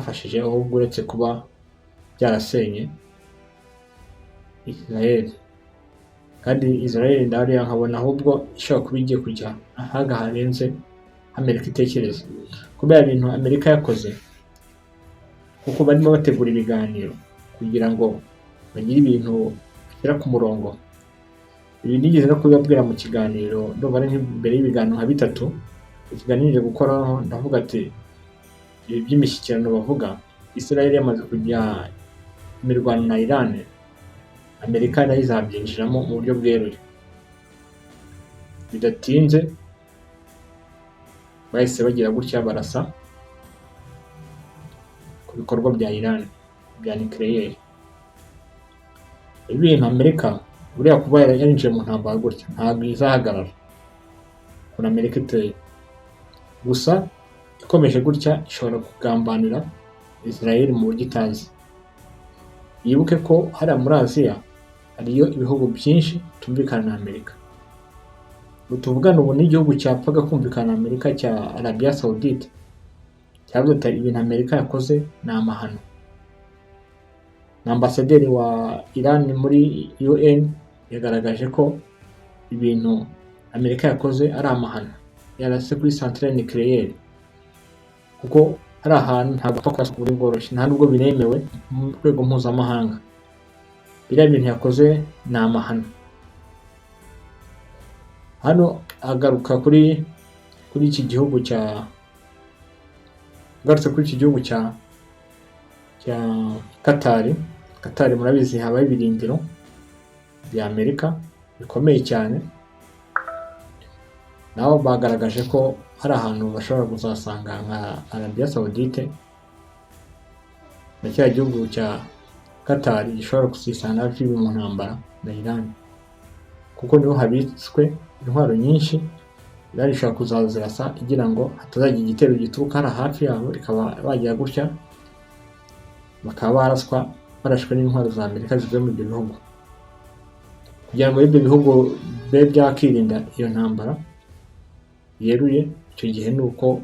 byafashije ahubwo uretse kuba byarasenye Israel. Kandi Israel ndariya nkabona ahubwo ishobora kuba igiye kujya ahaga harenze Amerika itekereza, kubera ibintu Amerika yakoze, kuko barimo bategura ibiganiro kugira ngo bagire ibintu bashyira ku murongo. Ibi nigeze no kubibabwira mu kiganiro, ndumva ari mbere y'ibiganiro nka bitatu ikiganiro gukoraho, ndavuga ati ibi by'imishyikirano bavuga, Israel yamaze kujya imirwano na Irani, Amerika nayo izabyinjiramo mu buryo bweruye. Bidatinze bahise bagira gutya barasa ku bikorwa bya Irani bya nucleaire. Ibintu Amerika buriya kuba yarinjiye mu ntambara gutya ntabwo izahagarara, kuna Amerika iteye gusa ikomeje gutya ishobora kugambanira Israel mu buryo itazi. Yibuke ko hariya muri Aziya hariyo ibihugu byinshi tumvikana na Amerika. Tuvugana ubu n'igihugu cyapfaga kumvikana na Amerika cya Arabia Saudite cyavuze ati ibintu Amerika yakoze ni amahano. Na ambasaderi wa Irani muri UN yagaragaje ko ibintu Amerika yakoze ari amahano, yarase kuri centrale nucléaire, kuko hari ahantu ntabwo apfa kurasa ku buryo bworoshye, nta nubwo binemewe mu rwego mpuzamahanga. Biriya bintu yakoze ni amahano. Hano agaruka kuri iki gihugu cya Qatari. Qatari murabizi habaye ibirindiro bya Amerika bikomeye cyane, nabo bagaragaje ko hari ahantu bashobora kuzasanga nka Arabia Saudite na cya gihugu cya Qatari gishobora kuzisanga hafi mu ntambara na Irani, kuko niho habitswe intwaro nyinshi. Irani ishobora kuzazirasa igira ngo hatazagira igitero gituruka hariya hafi yabo, ikaba bagira gutya bakaba barashwe n'intwaro za Amerika zivuye mu ibyo bihugu, kugira ngo ibyo bihugu bibe byakirinda iyo ntambara yeruye. Icyo gihe ni uko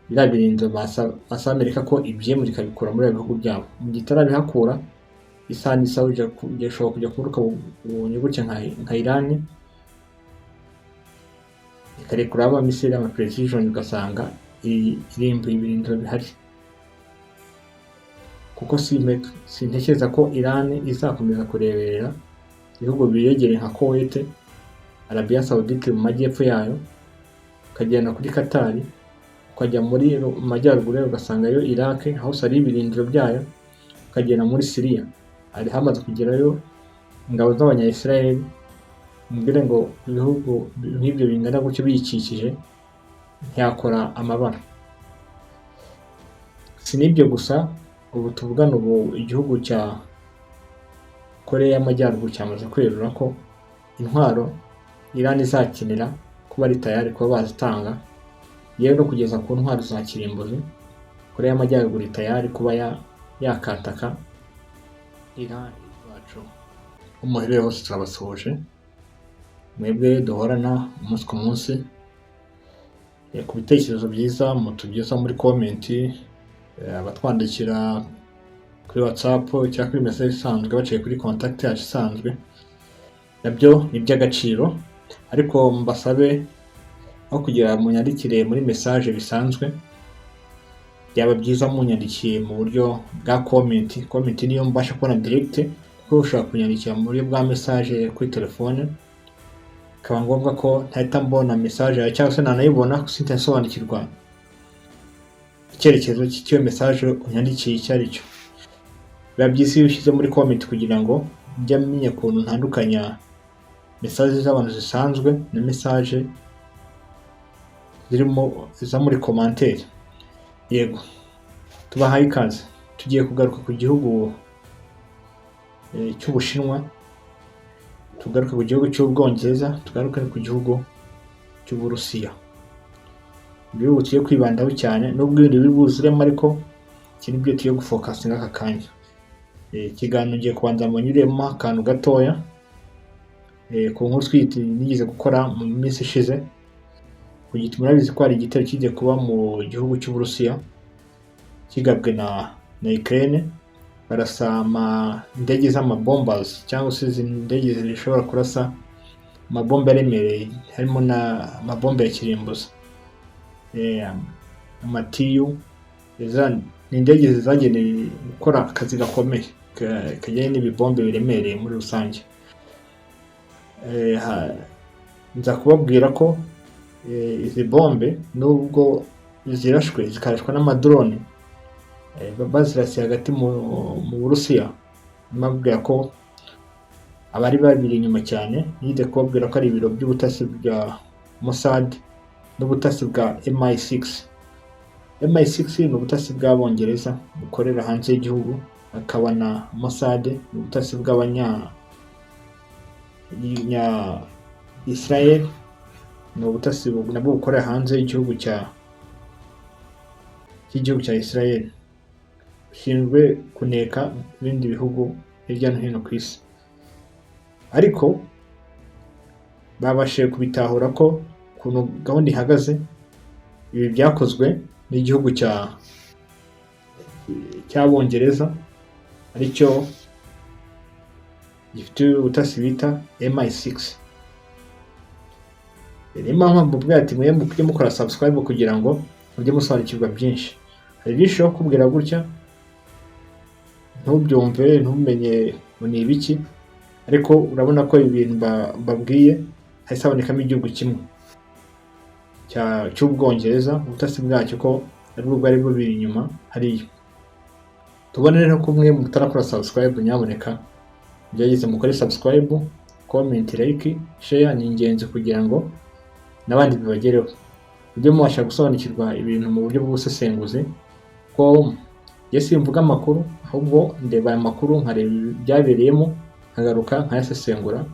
biriya birindiro basaba Amerika ko ibyemura ikabikura muri ibyo bihugu byabo. Mu gihe itarabihakura isaha n'isaha ishobora kujya kuruka ubonye gutya nka Irani ikarekura abamisiri ama-precision ugasanga irimbuye ibirindiro bihari. Kuko sintekereza ko Irani izakomeza kureberera ibihugu biyegereye nka Kuwait, Arabia Saudite mu majyepfo yayo, ukagenda kuri Qatari, ukajya muri majyaruguru ugasanga yo Iraq hose ari ibirindiro byayo, ukagenda muri Syria hari hamaze kugerayo ingabo z'abanya-Israel. Mbere ngo ibihugu nk'ibyo bingana gutyo biyikikije ntiyakora amabara. Si n'ibyo gusa, ubu tuvugana ubu igihugu cya Korea y'Amajyaruguru cyamaze kwerura ko intwaro Irani izakenera kuba ari tayari kuba bazitanga, yewe no kugeza ku ntwaro za kirimbuzi. Korea y'Amajyaruguru tayari kuba yakataka Irani bacu. Umuherere hose turabasoje, mwebwe duhorana umunsi ku munsi, ku bitekerezo byiza mutugeza muri komenti, abatwandikira kuri WhatsApp cyangwa kuri message isanzwe baciye kuri contact yacu isanzwe, nabyo ni iby'agaciro. Ariko mbasabe aho kugira munyandikire muri message bisanzwe, byaba byiza munyandikiye mu buryo bwa comment. Comment niyo mbasha kubona direct, kuko ushobora kunyandikira mu buryo bwa message kuri telefone, kaba ngombwa ko ntahita mbona message yawe cyangwa se nanayibona sintasobanukirwa icyerekezo cy'iyo message unyandikiye icyo ari cyo. Biba byiza iyo ushyize muri comment kugira ngo njye menya ukuntu ntandukanya message z'abantu zisanzwe na message zirimo za muri commentaire. Yego, tubahaye ikaze. Tugiye kugaruka ku gihugu cy'Ubushinwa, tugaruka ku gihugu cy'Ubwongereza, tugaruka ku gihugu cy'Uburusiya. Ibihugu tugiye kwibandaho cyane, nubwo ibindi biri buzuremo, ariko iki nibyo tugiye gufokasinga aka kanya. Ikiganiro ngiye kubanza munyuremo akantu gatoya ku nkuru nigeze gukora mu minsi ishize, ku giti murabizi ko hari igitero kigiye kuba mu gihugu cy'Uburusiya. kigabwe na Ukraine, barasa indege z'amabombazi cyangwa se izi ndege zishobora kurasa amabombe aremereye, harimo na amabombe ya kirimbuzi, amatiyu. Ni indege zagenewe gukora akazi gakomeye kajyanye n'ibibombe biremereye muri rusange. Nza kubabwira ko izi bombe nubwo zirashwe zikarashwa n'amadrone bazirasiye hagati mu Burusiya, mbabwira ko abari babiri inyuma cyane, yide kubabwira ko ari ibiro by'ubutasi bwa Mossad n'ubutasi bwa MI6. MI6 ni ubutasi bw'Abongereza bukorera hanze y'igihugu, hakaba na Mossad ni ubutasi bw'abanya Israel, ni ubutasi nabwo bukorera hanze y'igihugu cya Israel, bushinzwe kuneka ibindi bihugu hirya no hino ku isi. Ariko babashije kubitahura ko ukuntu gahunda ihagaze, ibi byakozwe n'igihugu cy'Abongereza aricyo gifite ubutasi bita MI6. Niyo mpamvu mbabwira ati mujye mukora subscribe kugira ngo mujye musobanukirwa byinshi. Hari byinshi yo kubwira gutya ntubyumve ntumenye ngo ni ibiki, ariko urabona ko ibintu mbabwiye hahise habonekamo igihugu kimwe cy'Ubwongereza, ubutasi bwacyo ko ari bwo bwari bubiri inyuma hariya. Tubone rero ko mwe mutarakora subscribe, nyaboneka mugerageze mukore subscribe, comment, like, share, ni ingenzi kugira ngo n'abandi bibagereho, mujye mubasha gusobanukirwa ibintu mu buryo bw'ubusesenguzi. Ko simvuga amakuru, ahubwo ndeba aya makuru nkareba ibyabereyemo, nkagaruka nkayasesengura,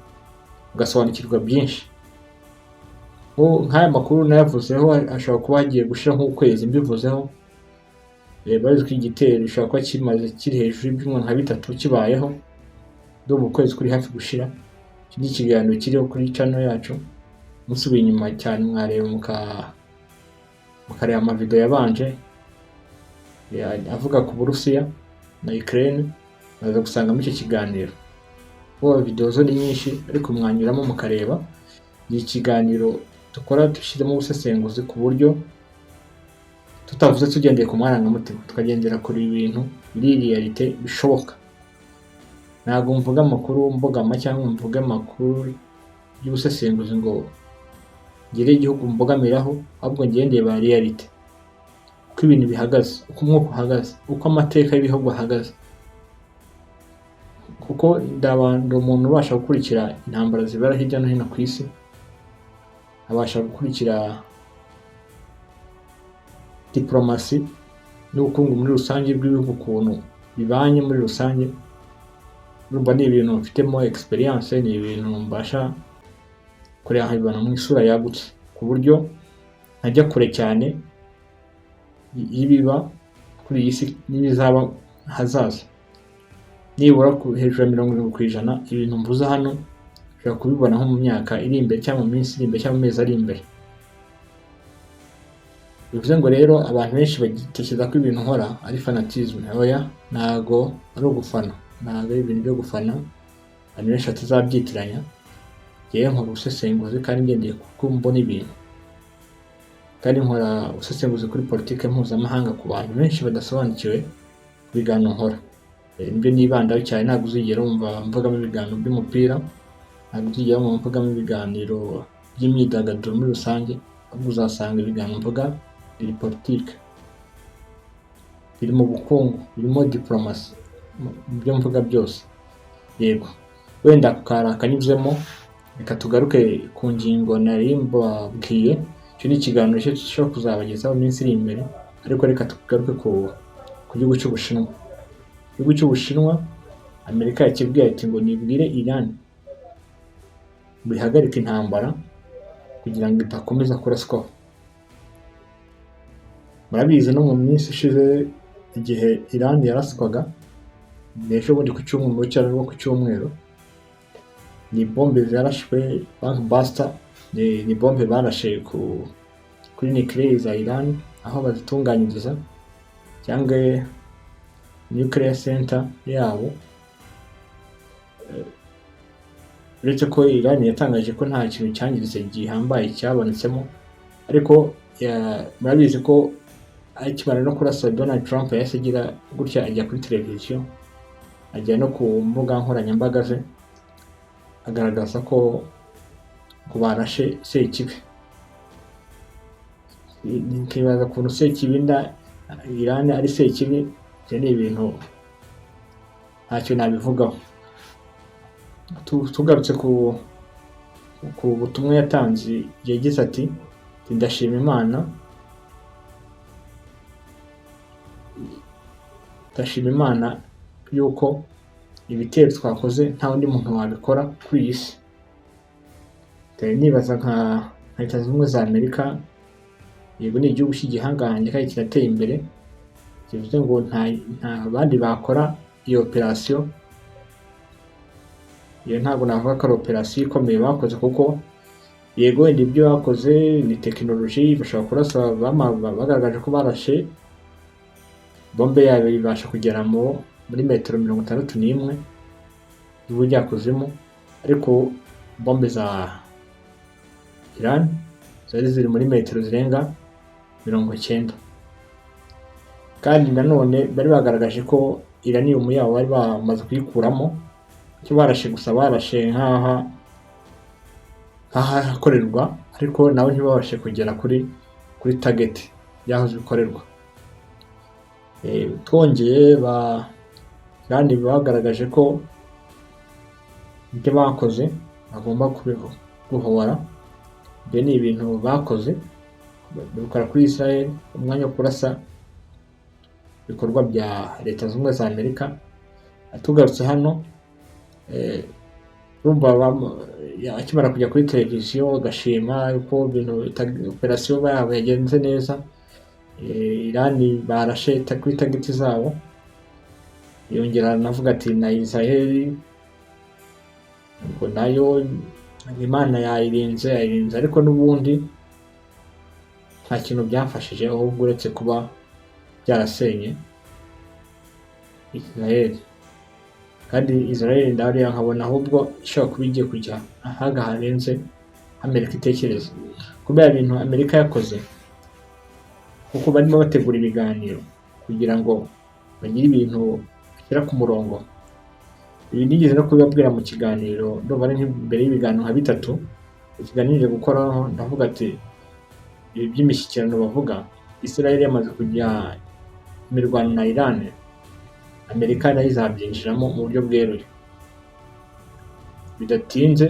ugasobanukirwa byinshi. Nk'aya makuru nayavuzeho ashobora kuba hagiye gushira nk'ukwezi mbivuzeho. Bazi ko igitero gishobora kuba kiri hejuru y'ibyumweru nka 3 kibayeho, ndumva ukwezi kuri hafi gushira. Iki ni ikiganiro kiriho kuri channel yacu, musubiye inyuma cyane mwareba mukareba amavideo yabanje avuga ku Burusiya na Ukraine, baza gusanga muri icyo kiganiro. Video zo ni nyinshi, ariko mwanyuramo mukareba. Ni ikiganiro dukora dushyiramo ubusesenguzi ku buryo tutavuze tugendeye ku marangamutima, tukagendera kuri ibintu biri realite bishoboka. Ntabwo mvuga amakuru mbogama cyangwa mvuga amakuru y'ubusesenguzi ngo ngire igihugu mbogamiraho, ahubwo ngendeye ba realite, uko ibintu bihagaze, uko umwuka uhagaze, uko amateka y'ibihugu ahagaze. Kuko ndabanda umuntu ubasha gukurikira intambara zibera hirya no hino ku isi, abasha gukurikira diplomasi n'ubukungu muri rusange bw'ibihugu, ukuntu bibanye muri rusange. Urumva ni ibintu mfitemo experience, ni ibintu mbasha kureba nkabibona mu isura yagutse, ku buryo ntajya kure cyane y'ibiba kuri iyi si n'ibizaba hazaza. Nibura hejuru ya 70% ibintu mvuze hano ushobora kubibona nko mu myaka iri imbere, cyangwa mu minsi iri imbere, cyangwa mu mezi ari imbere. Bivuze ngo rero abantu benshi batekereza ko ibintu nkora ari fanatisme. Oya, ntago ari ugufana, ntago ari ibintu byo gufana, abantu benshi batazabyitiranya. Yewe nkora ubusesenguzi kandi ngendeye kuko mbona ibintu, kandi nkora ubusesenguzi kuri politike mpuzamahanga ku bantu benshi badasobanukiwe ku biganiro nkora. Nibyo nibandaho cyane. Ntabwo uzigera wumva mvugamo ibiganiro by'umupira, ntabwo uzigera wumva mvugamo ibiganiro by'imyidagaduro muri rusange, ahubwo uzasanga ibiganiro mvuga biri politike, biri mu bukungu, birimo diplomasi, mu byo mvuga byose. Yego, wenda kanyuzemo, reka tugaruke ku ngingo nari mbabwiye. Icyo ni ikiganiro gishobora kuzabagezaho mu minsi iri imbere, ariko reka tugaruke ku gihugu cy'Ubushinwa. Igihugu cy'Ubushinwa, Amerika yakibwiye ati ngo nibwire Irani bihagarika intambara kugira ngo idakomeza kuraswaho. Murabizi no mu minsi ishize igihe Irani yaraswaga, n'ejo bundi ku cyumweru cyangwa ku cyumweru, ni bombe zarashwe, bank buster, ni bombe barashe kuri nuclear za Irani, aho bazitunganyiriza. cyangwa nuclear center yabo. Uretse ko Irani yatangaje ko nta kintu cyangiritse gihambaye cyabonetsemo, ariko murabizi ko akimara no kurasa Donald Trump yahise agira gutya ajya kuri televiziyo, ajya no ku mbuga nkoranyambaga ze agaragaza ko barashe Sekibi. Nkibaza ukuntu Sekibinda Irani ari Sekibi, ibyo ni ibintu ntacyo nabivugaho. Tugarutse ku butumwa yatanze, yagize ati ndashima Imana yuko ibitero twakoze nta wundi muntu wabikora kuri iyi si. Nibaza nka Leta zunze ubumwe za Amerika, yego ni igihugu cy'igihangange kandi kirateye imbere, bivuze ngo nta bandi bakora iyo operasiyo. Iyo ntabwo navuga ko ari operasiyo ikomeye bakoze, kuko yego wenda ibyo bakoze ni tekinoloji, bashobora kurasa bagaragaje ko barashe bombe yabo ibasha kugera muri metero 61 y'ubujyakuzimu, ariko bombe za Irani zari ziri muri metero zirenga 90. Kandi nanone bari bagaragaje ko Iranium yabo bari bamaze kuyikuramo, icyo barashe gusa barashe nk'ahakorerwa, ariko nabo ntibabashe kugera kuri target y'aho bikorerwa. Twongeye Irani bagaragaje ko ibyo bakoze bagomba kubihohora. Ibyo ni ibintu bakoze babikora kuri Israel, umwanya wo kurasa ibikorwa bya Leta zunze ubumwe za Amerika. Tugarutse hano, urumva akimara kujya kuri televiziyo agashima yuko ibintu operasiyo yabo yagenze neza, Irani barashe kuri tageti zabo, yongera anavuga ati na Israel ngo nayo Imana yayirinze, ariko n'ubundi nta kintu byafashije, ahubwo uretse kuba byarasenye Israel. Kandi Israel ndariya nkabona ahubwo ishobora kuba igiye kujya ahaga harenze Amerika itekereza, kubera ibintu Amerika yakoze, kuko barimo bategura ibiganiro kugira ngo bagire ibintu bashyira ku murongo. Ibi nigeze no kubibabwira mu kiganiro, ndumva ari nk'imbere y'ibiganiro nka 3 ikiganiro gukoraho, ndavuga ati ibi by'imishyikirano bavuga, Israel yamaze kujya imirwano na Irani, Amerika nayo izabyinjiramo mu buryo bweruye. Bidatinze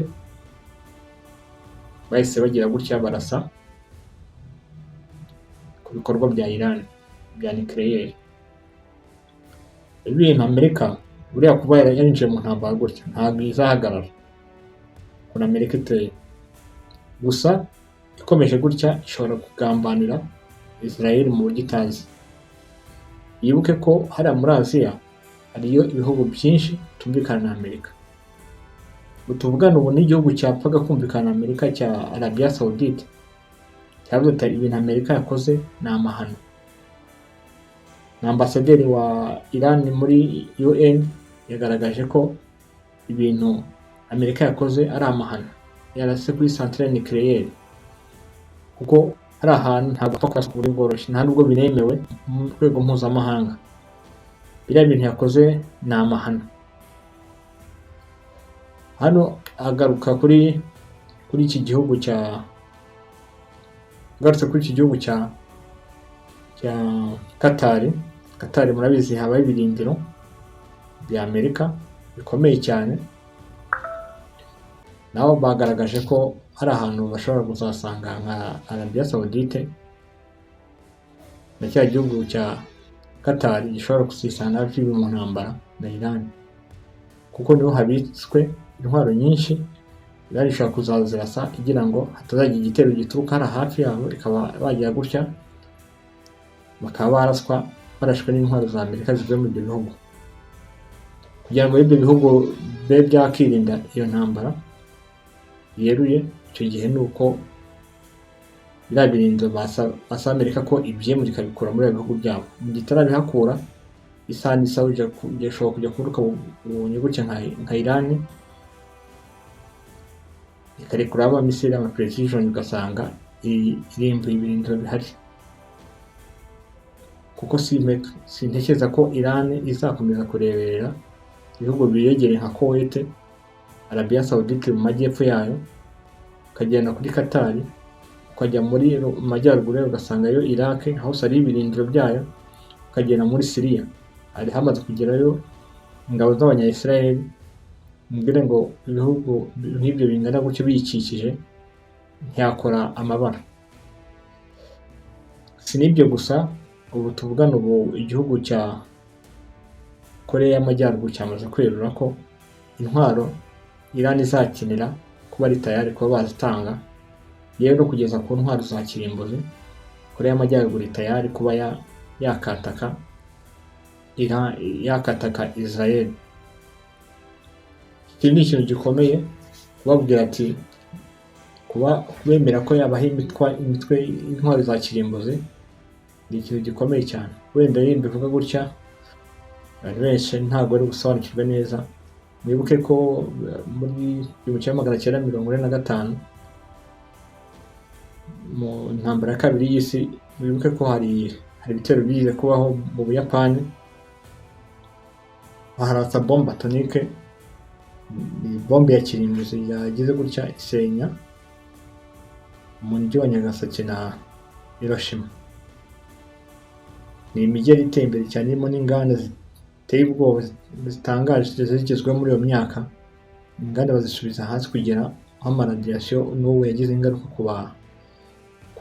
bahise bagira gutya barasa ku bikorwa bya Irani bya nuclear. Ibintu Amerika buriya kuba yarinjiye mu ntambara gutya ntabwo izahagarara, kuna Amerika iteye gusa ikomeje gutya ishobora kugambanira Israel mu buryo itazi. Yibuke ko hariya muri Aziya hariyo ibihugu byinshi tumvikana na Amerika. Tuvugana ubu n'igihugu cyapfaga kumvikana na Amerika cya Arabia Saudite, cyavuze ati ibintu Amerika yakoze ni amahano. Na ambasaderi wa Irani muri UN yagaragaje ko ibintu Amerika yakoze ari amahano, yarase kuri centrale nucléaire, kuko hari ahantu ntabwo apfa kurasa ku buryo bworoshye, nta nubwo biremewe mu rwego mpuzamahanga. Biriya bintu yakoze ni amahano. Hano agaruka kuri iki gihugu cya Qatari. Murabizi habaye ibirindiro bya Amerika bikomeye cyane, nabo bagaragaje ko hari ahantu bashobora kuzasanga nka Arabia Saudite, na cya gihugu cya Qatari gishobora kuzisanga hafi mu ntambara na Irani, kuko niho habitswe intwaro nyinshi. Irani ishobora kuzazirasa igira ngo hatazagira igitero gituruka hariya hafi yabo, ikaba bagira gutya bakaba barashwe n'intwaro za Amerika zivuye mu ibyo bihugu, kugira ngo ibyo bihugu bibe byakirinda iyo ntambara yeruye. Icyo gihe ni uko biriya birindiro basaba Amerika ko ibyemura ikabikura muri ibyo bihugu byabo. Mu gihe itarabihakura isaha n'isaha ushobora kujya kuruka unyuguke nka Irani ikarekura abamisiri ama precision ugasanga irimbuye ibirindiro bihari. Kuko sintekereza ko Irani izakomeza kureberera ibihugu biyegereye nka Kuwait, Arabia Saudite mu majyepfo yayo, ukagenda kuri Qatari, ukajya muri majyaruguru ugasangayo Iraq aho hari ibirindiro byayo, ukagenda muri Syria hari hamaze kugerayo ingabo z'abanya-Israel. Mbere ngo ibihugu nk'ibyo bingana gutyo biyikikije ntiyakora amabara. Si n'ibyo gusa, ubu tuvugana igihugu cya Koreya y'Amajyaruguru cyamaze kwerura ko intwaro Irani izakenera kuba ari tayari kuba bazitanga, yewe no kugeza ku ntwaro za kirimbuzi. Koreya y'Amajyaruguru tayari kuba yakataka Israel. Iki ni ikintu gikomeye kubabwira ati kubemera ko yabaha imitwe intwaro za kirimbuzi ni ikintu gikomeye cyane. Wenda yindi bivuga gutya abantu benshi ntabwo ari gusobanukirwa neza. Mwibuke ko muri 1945 mu ntambara ya kabiri y'isi, mwibuke ko hari ibitero bigiye kubaho mu Buyapani, baharatsa bombe atomike, bombe ya kirimbuzi yagize gutya isenya umujyi wa Nagasaki na Hiroshima. Ni imijyi iteye imbere cyane irimo n'inganda ziteye ubwoba zitangaje zigezweho muri iyo myaka. Inganda bazisubiza hasi kugera aho amaradiation n'ubu yagize ingaruka ku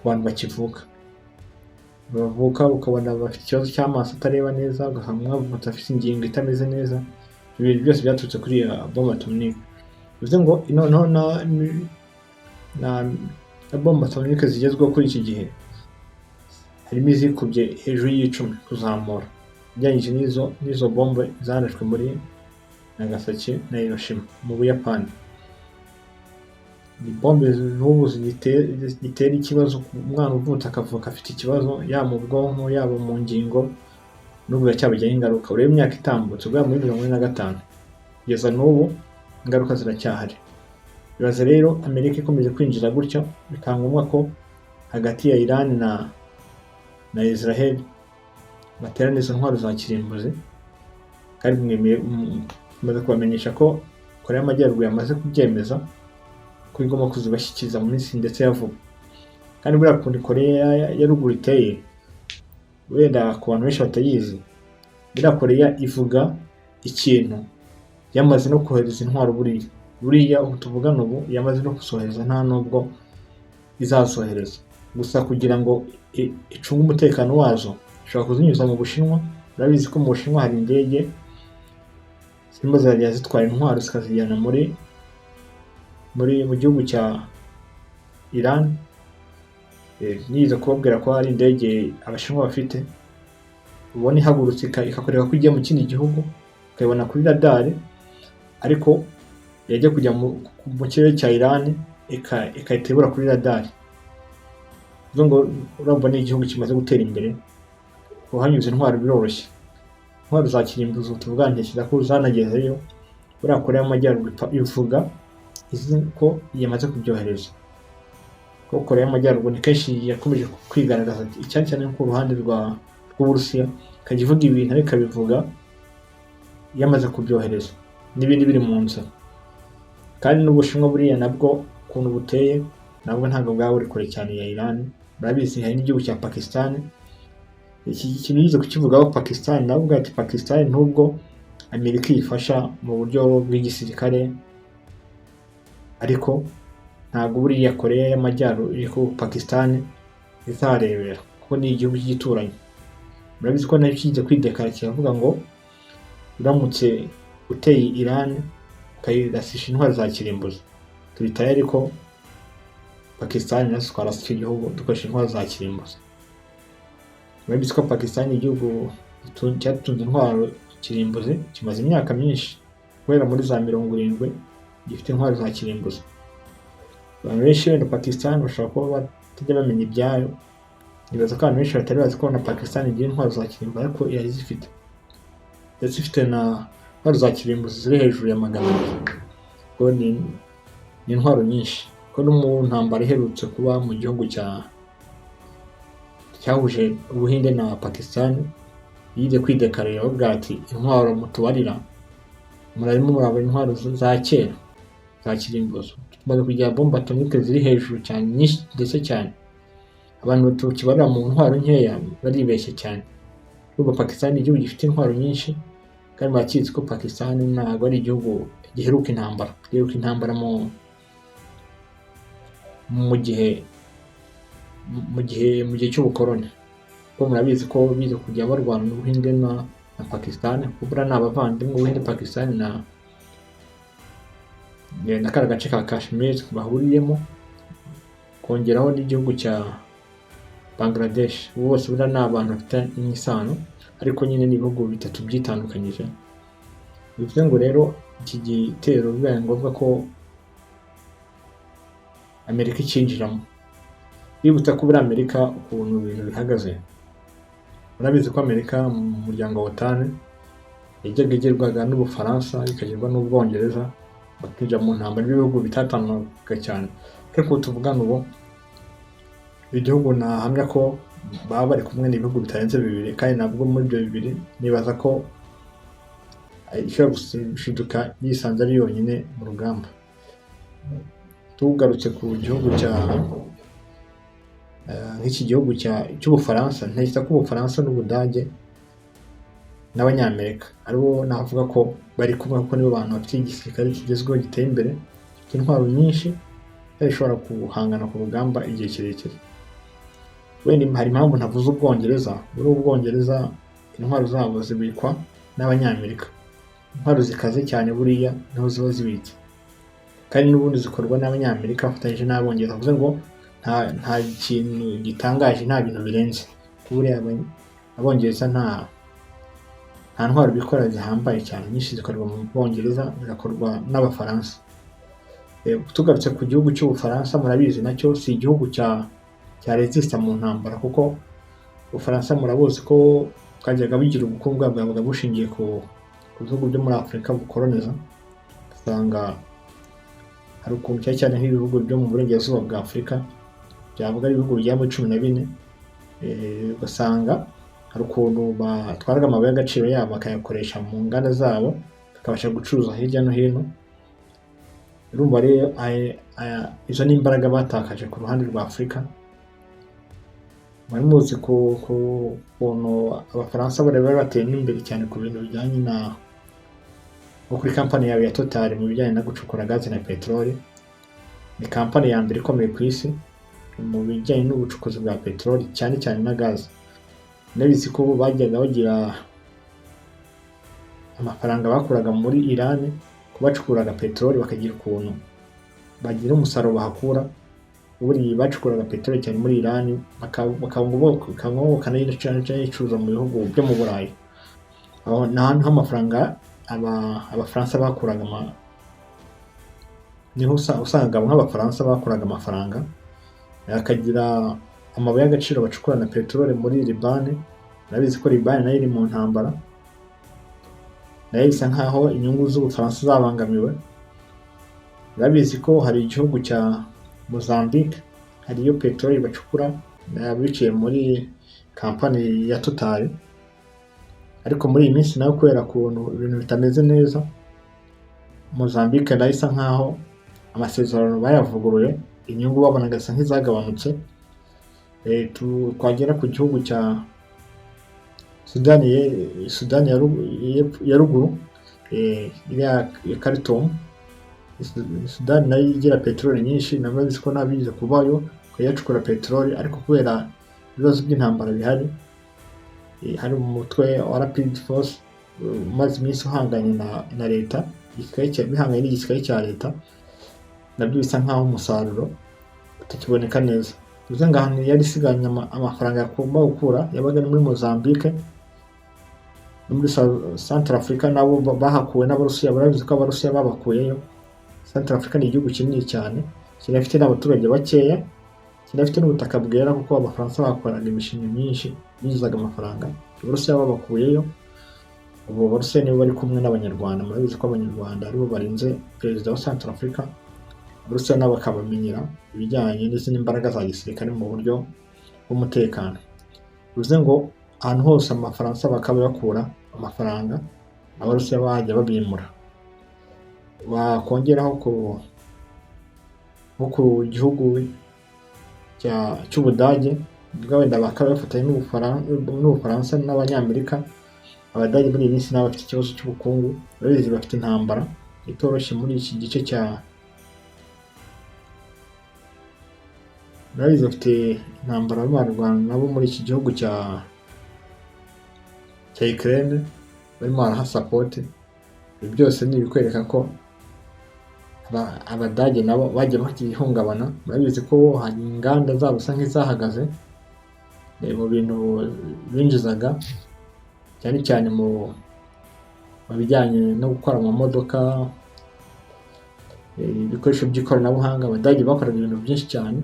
bantu bakivuka. Bavuka ukabona bafite ikibazo cy'amaso atareba neza, ugasanga bafite ingingo itameze neza. Ibintu byose byaturutse kuri iyo bombe atomike. Bivuze ngo na bombe atomike zigezweho kuri iki gihe harimo izikubye hejuru y'icumi kuzamura bijyanyije n'izo bombe zanashwe muri Nagasaki na Hiroshima mu Buyapani. Ni bombe n'ubu zitera ikibazo ku mwana uvutse akavuka afite ikibazo, yaba mu bwonko yaba mu ngingo, n'ubu yacyabijyaho ingaruka. Urebe imyaka itambutse ubwa muri 1945 kugeza n'ubu ingaruka ziracyahari. Bibaza rero Amerika ikomeje kwinjira gutyo, bikaba ngombwa ko hagati ya Irani na Israel baterana izo ntwaro za kirimbuzi. Kandi mwemeye kubamenyesha ko Koreya y'Amajyaruguru yamaze kubyemeza ko igomba kuzibashyikiriza mu minsi ndetse ya vuba. Kandi buriya kundi Koreya ya ruguru iteye, wenda ku bantu benshi batayizi, buriya Koreya ivuga ikintu yamaze no kohereza intwaro buriya ubu tuvugana ubu yamaze no kusohereza, nta nubwo izasohereza. Gusa kugira ngo icunge umutekano wazo ishobora kuzinyuza mu Bushinwa. Urabizi ko mu Bushinwa hari indege zirimo zirajya zitwara intwaro zikazijyana mu gihugu cya Irani. Niza kubabwira ko hari indege Abashinwa bafite, ubona ihagurutse ikakoreka ko igiye mu kindi gihugu, ukayibona kuri radari, ariko yajya kujya mu kirere cya Irani ikahita ibura kuri radari. Bivuze ngo urumva ni igihugu kimaze gutera imbere, uhanyuze intwaro biroroshye. Intwaro za kirimbuzi tuvugana ntekereza ko zanagezeyo. Buriya Koreya y'Amajyaruguru ivuga izi ko yamaze kubyohereza. Kuko Koreya y'Amajyaruguru ni kenshi yakomeje kwigaragaza cyane cyane ku ruhande rw'Uburusiya, ikajya ivuga ibintu ariko ikabivuga yamaze kubyohereza n'ibindi biri mu nzira. Kandi n'Ubushinwa buriya nabwo ukuntu buteye nabwo ntabwo bwaba buri kure cyane ya Irani. Murabizi hari n'igihugu cya Pakistan. Iki kintu yize kukivugaho Pakistan, nabwo ati Pakistan nubwo Amerika yifasha mu buryo bw'igisirikare, ariko ntabwo buriya Koreya y'Amajyaruguru Pakistan izarebera, kuko ni igihugu cy'igituranyi. Murabizi ko nayo kize kwidekara kiravuga ngo uramutse uteye Irani ukayirasisha intwaro za kirimbuzi, turi tayari ko Pakistan nazo twarasa icyo gihugu dukoresha intwaro za kirimbuzi. Murabizi ko Pakistan igihugu cyatunze intwaro kirimbuzi kimaze imyaka myinshi, guhera muri za 70 gifite intwaro za kirimbuzi. Abantu benshi wenda Pakistan bashobora kuba batajya bamenya ibyayo. Nibaza ko abantu benshi batari bazi ko na Pakistan igira intwaro za kirimbuzi, ariko yari zifite, ndetse ifite na intwaro za kirimbuzi ziri hejuru ya 200. Ubwo ni intwaro nyinshi, ko no mu ntambara iherutse kuba mu gihugu cyahuje Ubuhinde na Pakistan, yije kwidekarira bavuga ati intwaro mutubarira murarimo muraba intwaro za kera za kirimbuzi, tumaze kugira bombe atomike ziri hejuru cyane, nyinshi ndetse cyane. Abantu tukibarira mu ntwaro nkeya baribeshye cyane. Ubwo Pakistan igihugu gifite intwaro nyinshi, kandi bakizi ko Pakistan ntabwo ari igihugu giheruka intambara mu gihe cy'ubukoroni. Kuko murabizi ko bize kujya barwana n'Ubuhinde na Pakistan, kubura ni abavandimwe. Ubuhinde, Pakistan na kara gace ka Kashmir bahuriyemo, kongeraho n'igihugu cya Bangladesh. Bose buriya ni abantu bafite isano, ariko nyine ni ibihugu bitatu byitandukanyije. Bivuze ngo rero iki gitero bibaye ngombwa ko Amerika icyinjiramo. Bibutsa ko buriya Amerika ukuntu ibintu bihagaze, murabizi ko Amerika mu muryango wa OTAN yajyaga igerwaga n'Ubufaransa, ikagirwa n'Ubwongereza, bakija mu ntambara n'ibihugu bitatanaga cyane. Ariko tuvugana ubu igihugu nahamya ko baba bari kumwe n'ibihugu bitarenze 2, kandi nabwo muri ibyo 2 nibaza ko ishobora gushiduka yisanze ari yonyine mu rugamba. Tugarutse ku gihugu nk'iki gihugu cy'Ubufaransa, ntekereza ko Ubufaransa n'Ubudage n'Abanyamerika aribo navuga ko bari kumwe, kuko nibo bantu bafite igisirikare kigezweho giteye imbere, gifite intwaro nyinshi, ishobora guhangana ku rugamba igihe kirekire. Wenda hari impamvu ntavuze Ubwongereza. Muri Ubwongereza intwaro zabo zibikwa n'Abanyamerika, intwaro zikaze cyane buriya niho ziba zibitse, kandi n'ubundi zikorwa n'Abanyamerika bafatanyije n'Abongereza. Bivuze ngo nta kintu gitangaje, nta bintu birenze. Buriya Abongereza nta ntwaro bikora zihambaye cyane, nyinshi zikorwa mu Bwongereza, zigakorwa n'Abafaransa. Tugarutse ku gihugu cy'Ubufaransa, murabizi nacyo si igihugu cya resista mu ntambara, kuko Ubufaransa murabuzi ko bwajyaga bugira ubukungu bwabaga bushingiye ku bihugu byo muri Afurika bukoroniza. Usanga hari ukuntu cyane nk'ibihugu byo mu burengerazuba bwa Afurika byavuga ari ibihugu bigera muri 14, ugasanga hari ukuntu batwaraga amabuye y'agaciro yabo bakayakoresha mu nganda zabo, bakabasha gucuruza hirya no hino. Urumva rero izo ni imbaraga batakaje ku ruhande rwa Afurika. Muri muzi kuntu Abafaransa bari bateye imbere cyane ku bintu bijyanye nko kuri kampani yabo ya Total mu bijyanye no gucukura gazi na peteroli. Ni kampani ya mbere ikomeye ku isi mu bijyanye n'ubucukuzi bwa peteroli, cyane cyane na gazi. Nabizi ko bajyaga bagira amafaranga bakuraga muri Irani, kubacukuraga peteroli, bakagira ukuntu bagira umusaruro bahakura. Buri bacukuraga peteroli cyane muri Irani, bakabona yicuruza mu bihugu byo mu Burayi. Aho n'ahantu h'amafaranga Abafaransa bakuraga niho usanga nk'Abafaransa bakuraga amafaranga, akagira amabuye y'agaciro bacukura na peteroli muri Libani. Nabizi ko Libani nayo iri mu ntambara, nayo bisa nkaho inyungu z'Ubufaransa zabangamiwe. Nabizi ko hari igihugu cya Mozambique, hariyo peteroli bacukura biciye muri kampani ya Total. Ariko muri iyi minsi nayo kubera ukuntu ibintu bitameze neza, Mozambique nayo isa nkaho amasezerano bayavuguruye, inyungu babonaga asa nk'izagabanutse. Twagera ku gihugu cya Sudani ya ruguru, iriya Khartoum. Sudani nayo igira peteroli nyinshi, nabizi ko nabize kubayo kuyacukura peteroli, ariko kubera ibibazo by'intambara bihari, hari umutwe wa Rapid Force umaze iminsi uhanganye na Leta, bihanganye n'igisirikare cya Leta, nabyo bisa nkaho umusaruro utakiboneka neza. Bivuze ngo ahantu yari isiganye amafaranga yagomba gukura yabaga muri Mozambique no muri Central Africa, nabo bahakuwe n'Abarusiya. Barabizi ko Abarusiya babakuyeyo. Central Africa ni igihugu kinini cyane, kinafite n'abaturage bakeya, kinafite n'ubutaka bwera kuko abafaransa bakoraga imishinga myinshi yinjizaga amafaranga. Uburusiya babakuyeyo, ubu Abarusiya nibo bari kumwe n'Abanyarwanda. Murabizi ko Abanyarwanda aribo barinze perezida wa Central Africa, Abarusiya nabo bakabamenyera ibijyanye n'izindi mbaraga za gisirikare mu buryo bw'umutekano. Bivuze ngo ahantu hose Amafaransa bakaba bakura amafaranga, Abarusiya bajya babimura. Bakongeraho ku gihugu cy'Ubudage, wenda bakaba bafatanya n'Ubufaransa n'Abanyamerika. Abadage muri iyi minsi nabo bafite ikibazo cy'ubukungu, barabizi bafite intambara itoroshye muri iki gice barabizi bafite intambara barwana nabo muri iki gihugu cya Ukraine, barimo baraha support. Ibi byose ni ibikwereka ko Abadage nabo bagiye bakihungabana. Murabizi ko hari inganda zabo usa nk'izahagaze mu bintu binjizaga, cyane cyane mu bijyanye no gukora amamodoka, ibikoresho by'ikoranabuhanga. Abadage bakoraga ibintu byinshi cyane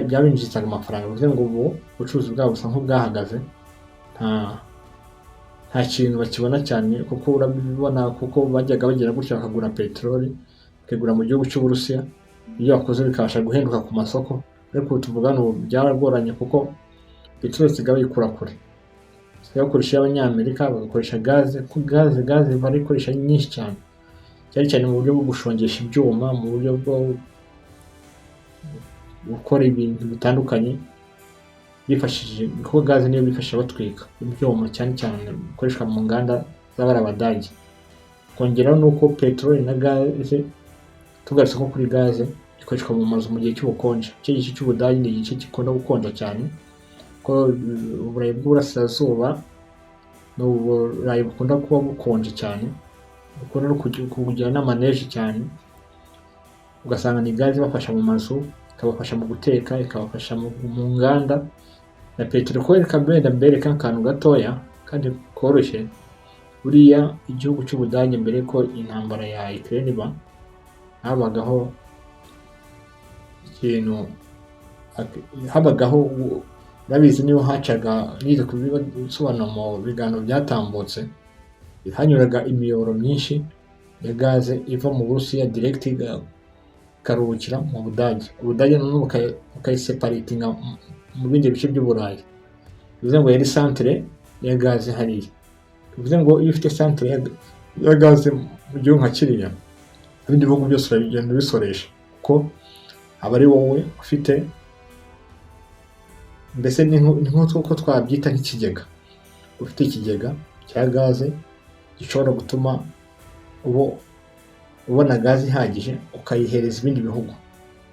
byabinjizaga amafaranga. Bivuze ngo ubu ubucuruzi bwabo busa nk'ubwahagaze, nta kintu bakibona cyane kuko urabibona, kuko bajyaga bagira gutya bakagura peteroli bakagura mu gihugu cy'Uburusiya, ibyo bakoze bikabasha guhenduka ku masoko. Ariko tuvugana ubu byaragoranye kuko peteroli isigaye bayikura kure, isigaye bakoresha iy'Abanyamerika, bagakoresha gaze. Kuko gaze barikoresha nyinshi cyane, cyane cyane mu buryo bwo gushongesha ibyuma, mu buryo bwo gukora ibintu bitandukanye bifashishije, kuko gaze niyo bifasha batwika ibyuma cyane cyane bikoreshwa mu nganda z'Abadage. Kongeraho nuko peteroli na gaze, tugarutse ko kuri gaze, ikoreshwa mu mazu mu gihe cy'ubukonje. Icyo gice cy'Ubudage ni igice gikunda gukonja cyane, kuko uburayi bw'uburasirazuba ni uburayi bukunda kuba bukonje cyane, bukunda no kugira n'amaneje cyane. Ugasanga ni gaze ibafasha mu mazu, ikabafasha mu guteka, ikabafasha mu nganda. Na peteroli kwereka mbereka akantu gatoya kandi koroshye. Buriya igihugu cy'Ubudage mbere ko intambara ya Ukraine iba, habagaho urabizi niyo hacaga, nize kubisobanura mu biganiro byatambutse, hanyuraga imiyoboro myinshi ya gaze iva mu Burusiya direct ikaruhukira mu Budage. Ubudage noneho bukayiseparatinga mu bindi bice by'Uburayi. Bivuze ngo yari centre ya gaze hariya. Bivuze ngo iyo ufite centre ya gaze mu gihugu nka kiriya, ibindi bihugu byose urabigenda bisoresha, kuko aba ari wowe ufite, mbese ni nk'uko twabyita nk'ikigega. Ufite ikigega cya gaze gishobora gutuma ubona gaze ihagije ukayihereza ibindi bihugu,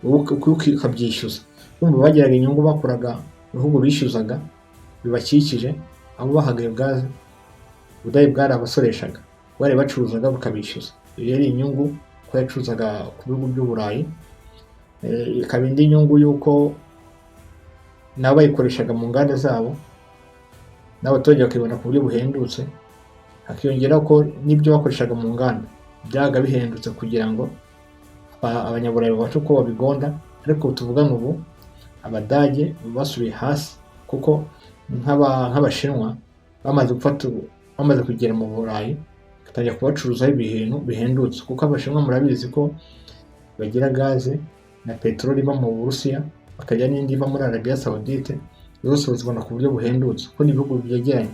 ukabyishyuza. Urumva bagiraga inyungu, bakoraga ibihugu bishyuzaga bibakikije, abo bahaga iyo gaze. Ubudage bwari abasoreshaga, bari bacuruzaga bukabishyuza. Iyo yari inyungu ko yacuruzaga ku bihugu by'Uburayi. Ikaba indi nyungu y'uko nabo bayikoreshaga mu nganda zabo, n'abaturage bakibona ku buryo buhendutse. Hakiyongeraho ko n'ibyo bakoreshaga mu nganda byaga bihendutse kugira ngo Abanyaburayi babashe uko babigonda. Ariko tuvugana ubu Abadage basubiye hasi, kuko nk'Abashinwa bamaze kugera mu Burayi, batangira kubacuruzaho ibintu bihendutse. Kuko Abashinwa murabizi ko bagira gaze na peteroli iva mu Burusiya, bakajya n'indi iva muri Arabia Saudite, zose bazibona ku buryo buhendutse kuko ni ibihugu byegeranye.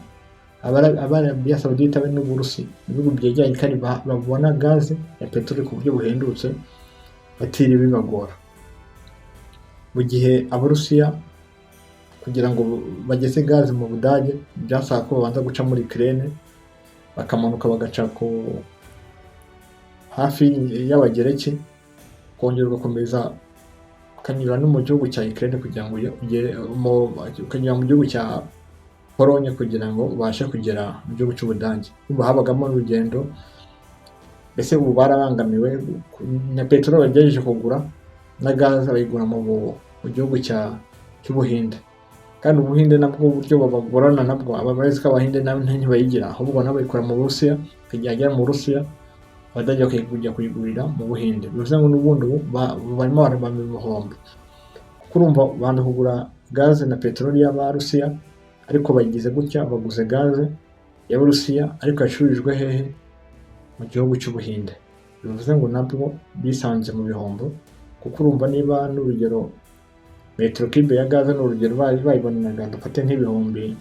Arabia Saudite abe n'Uburusiya ni ibihugu byegeranye, kandi babona gaze na peteroli ku buryo buhendutse batiriwe bibagora. Mu gihe Abarusiya kugira ngo bageze gaze mu Budage byasaba ko babanza guca muri Ukraine, bakamanuka bagaca hafi y'Abagereki, kongera ugakomeza ukanyura no mu gihugu cya Ukraine kugira ngo ukanyura mu gihugu cya Polonye kugira ngo ubashe kugera mu gihugu cy'Ubudage. Ubu habagamo urugendo, mbese ubu barabangamiwe. Na peteroli bagerageje kugura na gaze bayigura mu gihugu cy'Ubuhinde, kandi Ubuhinde nabwo uburyo babagorana nabwo, ababazi ko Abahinde nabo ntibayigira, ahubwo nabo bayikora mu Burusiya, ikajya mu Burusiya, Abadage bakajya kuyigurira mu Buhinde. Bivuze ngo n'ubundi barimo barabamba ibihombo. kuko urumva banda kugura gaze na peteroli y'Abarusiya, ariko bagize gutya baguze gaze y'Abarusiya ariko yacururijwe hehe? Mu gihugu cy'Ubuhinde. Bivuze ngo nabwo bisanze mu bihombo, kuko urumva niba n'urugero metero kibe ya gaze n'urugero bayibonanaga dufate nk'ibihumbi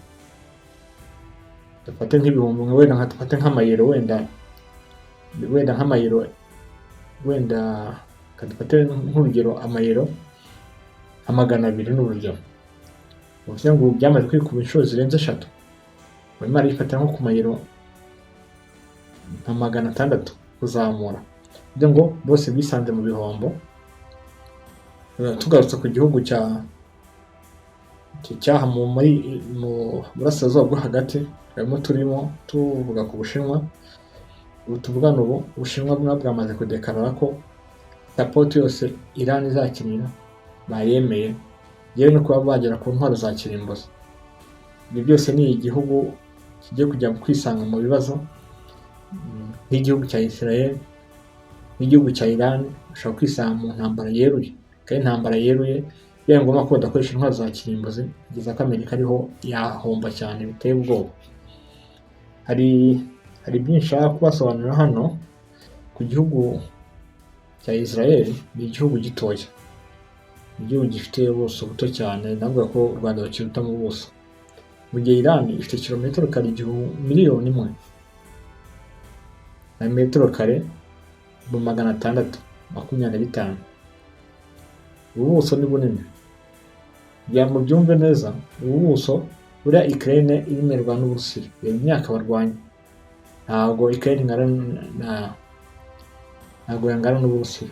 wenda dufate nk'amayero wenda nk'amayero wenda dufate nk'urugero amayero 200 n'urugero. Bivuze ngo byamaze kwikuba inshuro zirenze 3, barimo arifata nko ku mayero nka 600 kuzamura. Bivuze ngo bose bisanze mu bihombo. Tugarutse ku gihugu cyaha mu burasirazuba bwo hagati, harimo turimo tuvuga ku Bushinwa. Tuvugana ubu Ubushinwa bwamaze kudekarara ko sapoti yose Irani izakenera bayemeye, yewe no kuba bagera ku ntwaro za kirimbuzi. Ibi byose ni igihugu kigiye kujya kwisanga mu bibazo nk'igihugu cya Israel, nk'igihugu cya Irani bashobora kwisanga mu ntambara yeruye, kandi intambara yeruye bibaye ngombwa ko badakoresha intwaro za kirimbuzi, kugeza ko Amerika ariho yahomba cyane biteye ubwoba. Hari byinshi nshaka kubasobanurira hano ku gihugu cya Israel. Ni igihugu gitoya, igihugu gifite ubuso buto cyane, navuga ko u Rwanda rukiruta mu buso. Mu gihe Irani ifite kilometero kare 1,000,000 na metero kare 625. Ubu buso ni bunini. Kugira ngo byumve neza, ubu buso buriya Ukraine iremerwa n'Uburusiya, iyo myaka barwanya. Ntabwo Ukraine ntabwo yangana n'Uburusiya.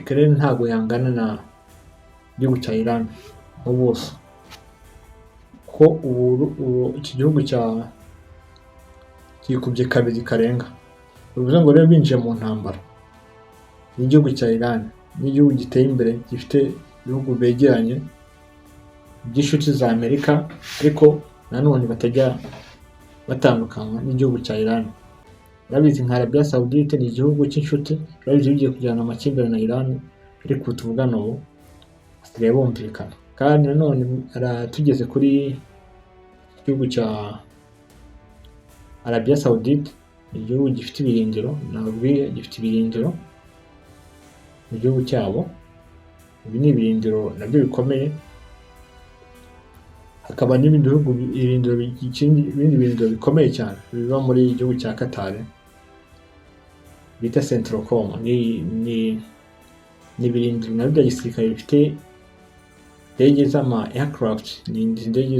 Ukraine ntabwo yangana na igihugu cya Irani mu buso. Ko ubu iki gihugu kikubye kabiri karenga. Bivuze ngo rero binjiye mu ntambara n'igihugu cya Irani, n'igihugu giteye imbere gifite ibihugu begeranye by'inshuti za Amerika, ariko nanone batajya batandukanywa n'igihugu cya Irani. Urabizi nka Arabia Saudite ni igihugu cy'inshuti, urabizi bigiye kujyana amakimbirane na Irani, ariko tuvugana ubu basigaye bumvikana. Kandi nanone tugeze kuri igihugu cya Arabia Saudite, igihugu gifite ibirindiro, nabwiye gifite ibirindiro mu gihugu cyabo. Ibi ni ibirindiro nabyo bikomeye. Hakaba n'ibindi bihugu ibindi birindiro bikomeye cyane biba muri igihugu cya Qatari bita Centrocom. Ni ibirindiro nabyo bya gisirikare bifite indege z'ama aircraft, ni indege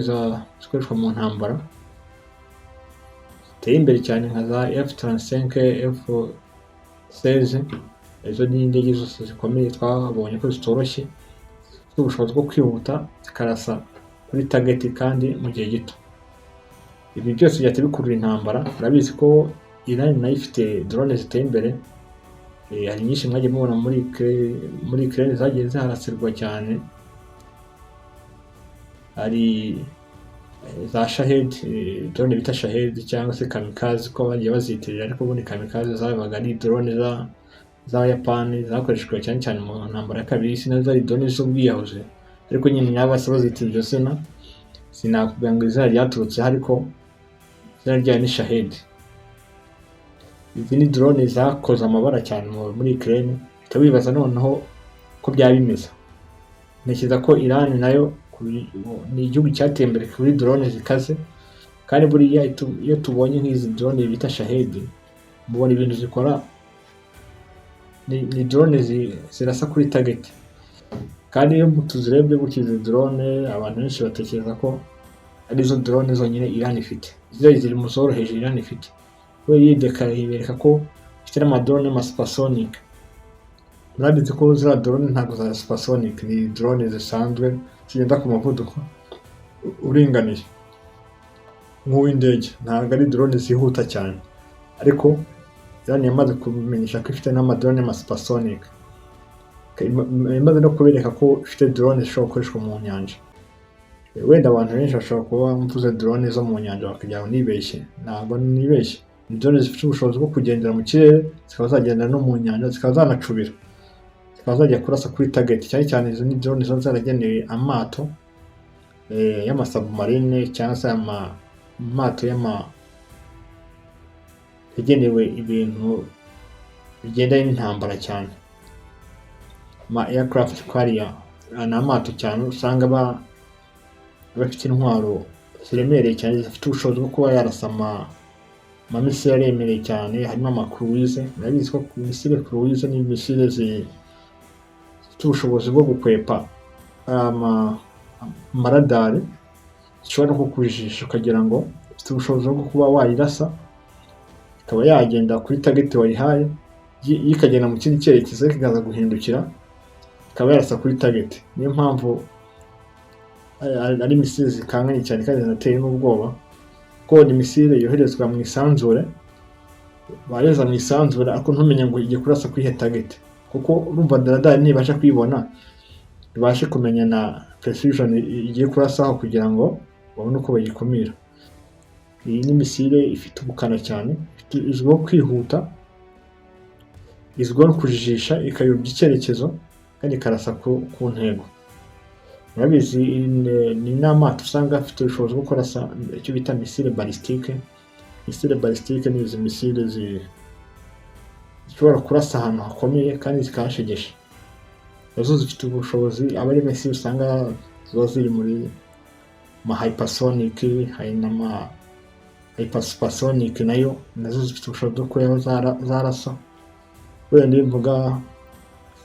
zikoreshwa mu ntambara ziteye imbere cyane nka za F-35, F-16. Izo ni indege zose zikomeye twabonye ko zitoroshye, zifite ubushobozi bwo kwihuta zikarasa kuri target kandi mu gihe gito. Ibi byose byahita bikurura intambara. Urabizi ko Irani nayo ifite drone ziteye imbere. Hari nyinshi mwagiye mubona muri Ukraine zagiye ziharasirwa cyane. Hari za Shahed, drone bita Shahed cyangwa se kamikaze ko bagiye bazitirira, ariko ubundi kamikaze zabaga ari drone z'Abayapani zakoreshejwe cyane cyane mu ntambara ya kabiri y'isi, nazo ari drone z'ubwiyahuzi, ariko nyine nyabase bazitirira iryo zina. Sinakubwira ngo izina ryaturutse, ariko izina ryayo ni Shahed. Izi ni drone zakoze amabara cyane muri Ukraine. Uhita wibaza noneho ko byaba bimeze. Ntekereza ko Irani nayo ni igihugu cyateye imbere kuri drone zikaze, kandi buriya iyo tubonye nk'izi drone bita Shahed, mubona ibintu zikora ni drone zirasa kuri target. Kandi iyo tuzirebye gutya izi drone, abantu benshi batekereza ko arizo drone zonyine Irani ifite. Ziri mu zoroheje Irani ifite. We yidekara yibereka ko ifite n'amadrone supersonic. Murabizi ko ziriya drone ntabwo za supersonic, ni drone zisanzwe zigenda ku muvuduko uringaniye nk'uw'indege, ntabwo ari drone zihuta cyane. Ariko Irani yamaze kumenyesha ko ifite n'amadrone supersonic. Imaze no kubereka ko ifite drone zishobora gukoreshwa mu nyanja. Wenda abantu benshi bashobora kuba mvuze drone zo mu nyanja bakagira ngo nibeshye. Ntabwo nibeshye. Ni drone zifite ubushobozi bwo kugendera mu kirere, zikaba zagenda no mu nyanja, zikaba zanacubira. bazajya kurasa kuri target, cyane cyane izo ni drone ziba zaragenewe amato y'amasabumarine cyangwa se amato yagenewe ibintu bigendanye n'intambara cyane, aircraft carrier. Ni amato cyane usanga bafite intwaro ziremereye cyane zifite ubushobozi bwo kuba yarasa amamisire aremereye cyane, harimo amacruise. Murabizi ko misile cruise ni misile zifite ubushobozi bwo gukwepa amaradari, zishobora no kukujijisha ukagira ngo ifite ubushobozi bwo kuba wayirasa ikaba yagenda kuri target wayihaye, ikagenda mu kindi cyerekezo ikaza guhindukira ikaba yarasa kuri target. Niyo mpamvu ari misile zikanganye cyane kandi zinateye n'ubwoba, kuko ni misile yoherezwa mu isanzure, bareza mu isanzure ariko ntumenye ngo igiye kurasa kuri target, kuko urumva radar ntibasha kwibona, ibashe kumenya na precision igiye kurasaho kugira ngo babone uko bayikumira. Iyi ni misile ifite ubukana cyane, izwiho kwihuta, izwiho kujijisha, ikayobya icyerekezo kandi ikarasa ku ntego. Murabizi ni n'amato usanga afite ubushobozi bwo kurasa icyo bita misile ballistique. Misile ballistique ni izi misile zishobora kurasa ahantu hakomeye kandi zikahashegesha. Nazo zifite ubushobozi, aba ari misile usanga ziba ziri muri hypersonic, hari n'ama hypersonic nayo nazo zifite ubushobozi bwo kuba zarasa. Wenda mvuga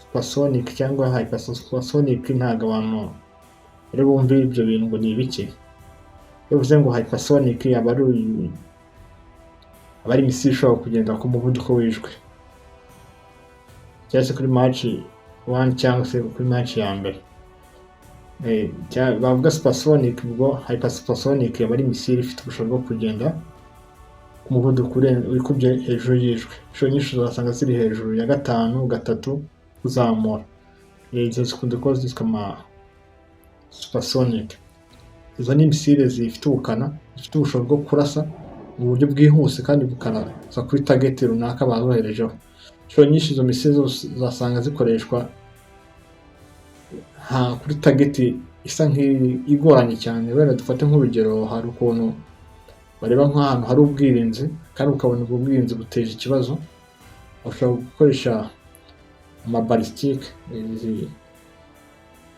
supersonic cyangwa hypersonic ntabwo abantu bari bumve ibyo bintu ngo ni ibiki. Iyo uvuze ngo hypersonic aba ari misile ishobora kugenda ku muvuduko w'ijwi, cyangwa se kuri Mach 1 cyangwa se kuri Mach ya mbere. Bavuga supersonic, ubwo hypersonic aba ari misile ifite ubushobozi bwo kugenda ku muvuduko wikubye hejuru y'ijwi. Inshuro nyinshi uzasanga ziri hejuru ya 5, 3 kuzamura. Izo zikunze kuba zitwa supersonic. Izo ni misile zifite ubukana, zifite ubushobozi bwo kurasa mu buryo bwihuse kandi bukarasa kuri target runaka bazoherejeho. Inshuro nyinshi izo misile uzasanga zikoreshwa kuri target isa nk'igoranye cyane. Wenda dufate nk'urugero, hari ukuntu bareba nk'ahantu hari ubwirinzi kandi ukabona ubwo bwirinzi buteje ikibazo, ushobora gukoresha amabalistique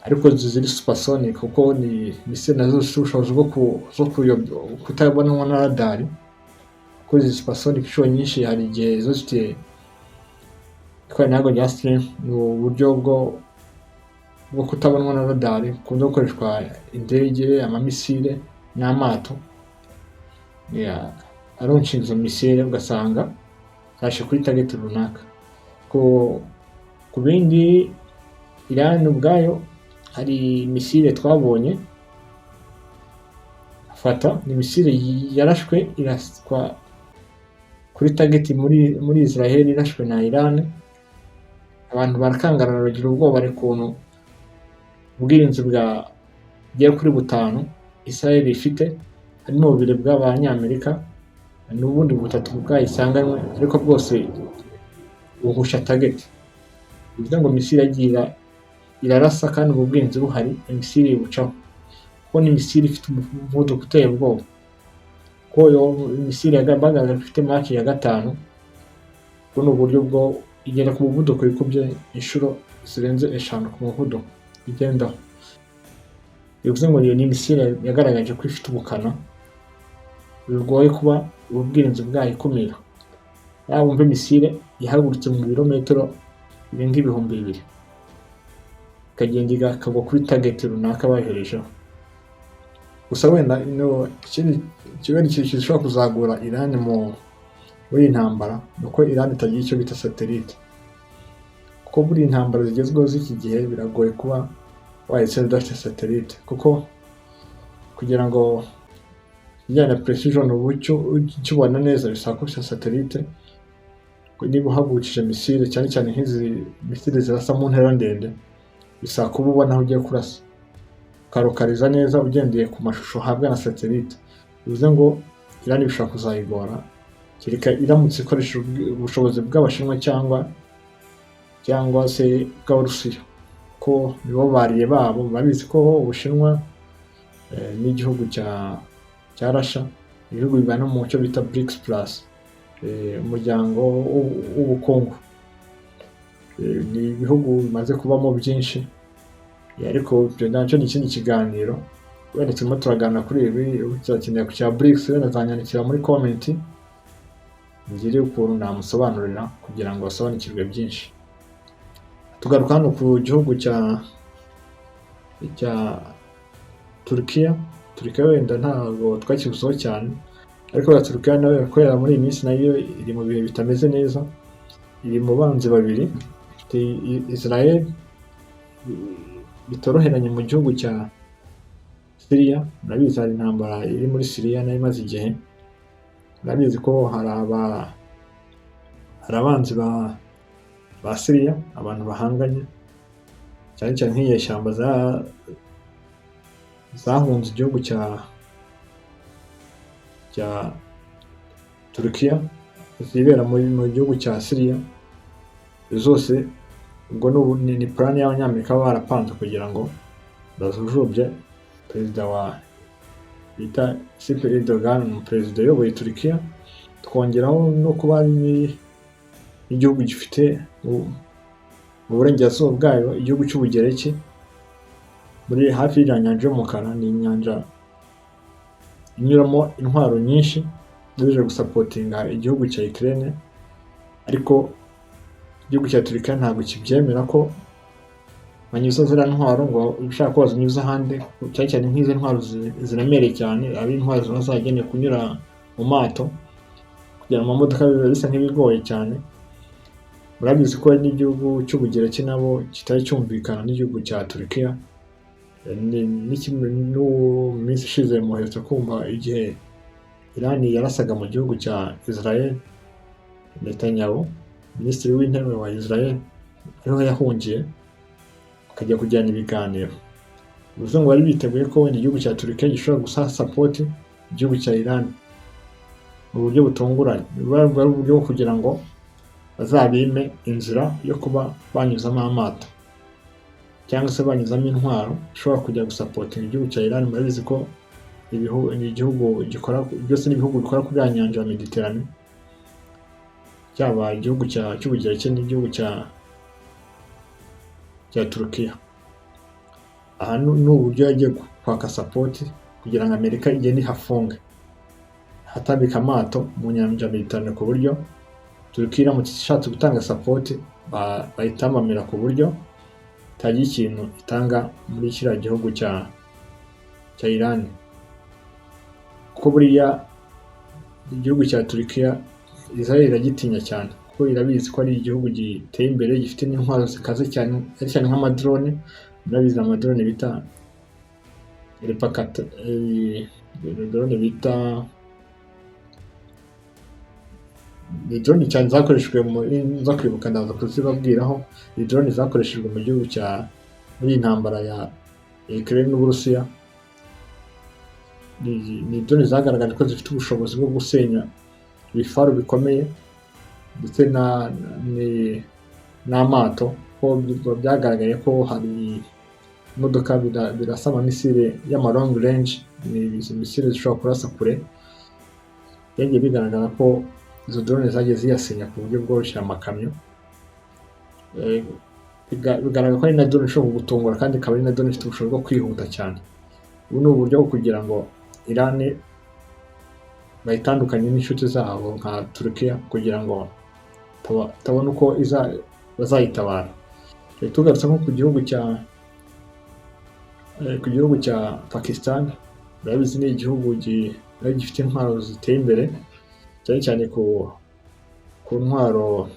ariko ziri supersonic, kuko ni misile nazo zifite ubushobozi bwo kutabonwa na radari. Kuko izi supersonic inshuro nyinshi hari igihe zo zifite ikoranabuhanga rya stream, ni uburyo bwo kutabonwa na radari kunze gukoreshwa indege, amamisile n'amato. Aronsha izo misile ugasanga zashe kuri target runaka. Ku bindi, Irani ubwayo hari misile twabonye fata, ni misile yarashwe iraswa kuri target muri Israel, irashwe na Irani. Abantu barakangarana bagira ubwoba, ari kuntu ubwirinzi bugera kuri 5 Israel ifite, harimo 2 bw'Abanyamerika n'ubundi 3 bwayisanganywe, ariko bwose buhusha target. Bivuze ngo misile yagira irarasa kandi ubu bwirinzi buhari, misile ibucaho, kuko ni misile ifite umuvuduko uteye ubwoba. Ko yo misile yagambagaga ifite Mach ya 5, buno uburyo bwo igenda ku muvuduko wikubye inshuro zirenze 5 ku muvuduko igendaho. Bivuze ngo iyo ni misile yagaragaje ko ifite ubukana bigoye kuba ubwirinzi bwayikumira. Wumve misile ihagurutse mu birometero birenga 2,000 ikagenda ikagwa kuri target runaka bayoherejeho. Gusa wenda ikindi kintu gishobora kuzagura Irani muri intambara, nuko Irani itagira icyo bita satellite. Kuko buri intambara zigezweho z'iki gihe biragoye kuba wayitsinda udafite satellite, kuko kugira ngo ijyana precision ubucyo ukibona neza bisaba ko ufite satellite. Niba uhagurukije misile, cyane cyane nk'izi misile zirasa mu ntera ndende, bisaba kuba ubona aho ugiye kurasa, ukarokariza neza ugendeye ku mashusho uhabwa na satellite. Bivuze ngo Irani bishobora kuzayigora kereka iramutse ikoresha ubushobozi bw'Abashinwa cyangwa cyangwa se bw'Abarusiya, ko nibo bariye babo. Babizi ko Ubushinwa n'igihugu cya Russia, ibihugu bibana mu cyo bita BRICS plus, umuryango w'ubukungu. Ni ibihugu bimaze kubamo byinshi, ariko ibyo nacyo ni ikindi kiganiro. Wenda turimo turaganira kuri ibi, uzakenera ku cya BRICS wenda azanyandikira muri comment ngire ukuntu namusobanurira kugira ngo basobanukirwe byinshi. Tugaruka hano ku gihugu cya Turkiya wenda ntabwo twakibuzeho cyane, ariko Turkiya nayo yakorera muri iyi minsi nayo iri mu bihe bitameze neza. Iri mu banzi babiri, ifite Israel bitoroheranye mu gihugu cya Syria. Murabizi hari intambara iri muri Syria nayo imaze igihe. Murabizi ko hari abanzi ba Syria, abantu bahanganye cyane cyane nk'inyeshyamba zahunze igihugu cya Turkiya zibera mu gihugu cya Syria. Zose ubwo ni plan y'Abanyamerika barapanze kugira ngo bazujubye perezida bita Erdogan, perezida uyoboye Turkiya. Twongeraho no kuba n'igihugu gifite mu burengerazuba bwayo igihugu cy'Ubugereki, muri hafi y'iriya nyanja y'umukara. Ni inyanja inyuramo intwaro nyinshi zije gusapotinga igihugu cya Ukraine, ariko igihugu cya Turkiya ntabwo kibyemera ko banyuza ziriya ntwaro, ngo ushaka ko bazinyuza ahandi, cyane cyane nk'izi ntwaro ziremereye cyane, ari intwaro ziba zagenewe kunyura mu mato, kugira ngo amamodoka biba bisa nk'ibigoye cyane. Murabizi ko n'igihugu cy'Ubugereki nabo kitari cyumvikana n'igihugu cya Turkiya. No minsi ishize muherutse kumva igihe Irani yarasaga mu gihugu cya Israel, Netanyahu, minisitiri w'intebe wa Israel, ariho yahungiye akajya kujyana ibiganiro. Bivuze ngo bari biteguye ko wenda igihugu cya Turkiya gishobora gusa support igihugu cya Irani mu buryo butunguranye. Bari uburyo bwo kugira ngo bazabime inzira yo kuba banyuzamo amato cyangwa se banyuzamo intwaro ishobora kujya gusapotinga igihugu cya Irani. Murabizi ko igihugu gikora byose, n'ibihugu bikora kuri ya nyanja ya Mediterane, cyaba igihugu cy'Ubugereki n'igihugu cya Turkiya. Aha ni uburyo yagiye kwaka support kugira ngo Amerika igende ihafunge, hatambika amato mu nyanja ya Mediterane, ku buryo Turkiya iramutse ishatse gutanga support bayitamamira, ku buryo itagira ikintu itanga muri kiriya gihugu cya Irani. Kuko buriya igihugu cya Turkiya Israel iragitinya cyane, kuko irabizi ko ari igihugu giteye imbere, gifite n'intwaro zikaze cyane, cyane nk'amadrone. Murabizi amadrone bita drone cyane zakoreshejwe nza kwibuka ndaza kuzibabwiraho. Drone zakoreshejwe mu gihugu muri intambara ya Ukraine n'Uburusiya. Ni drone zagaragaje ko zifite ubushobozi bwo gusenya ibifaru bikomeye ndetse n'amato, ko byagaragaye ko hari imodoka birasa amamisire y'ama long range, ni misile zishobora kurasa kure. Byagiye bigaragara ko izo drone zagiye ziyasenya ku buryo bworoshye amakamyo. Bigaragara ko ari na drone ishobora gutungura, kandi ikaba ari na drone ifite ubushobozi bwo kwihuta cyane. Ubu ni uburyo bwo kugira ngo Irani bayitandukanye n'inshuti zabo nka Turkiya, kugira ngo tabona uko bazayitabara. Tugarutse nko ku gihugu cya Pakistan. Murabizi ni igihugu gifite intwaro ziteye imbere, cyane cyane ku ntwaro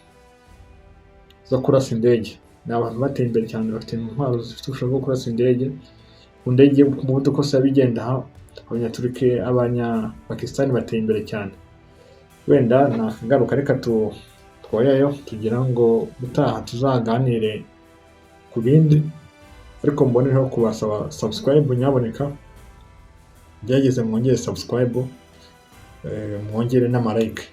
zo kurasa indege. Ni abantu bateye imbere cyane, bafite intwaro zifite ubushobozi bwo kurasa indege ku ndege ku muvuduko se bigenda. Abanyapakistan bateye imbere cyane. Wenda nakagaruka, reka twoyayo tugira ngo utaha tuzaganire ku bindi, ariko mbonereho kubasaba subscribe. Nyaboneka byageze mwongere subscribe, mwongere n'amalike.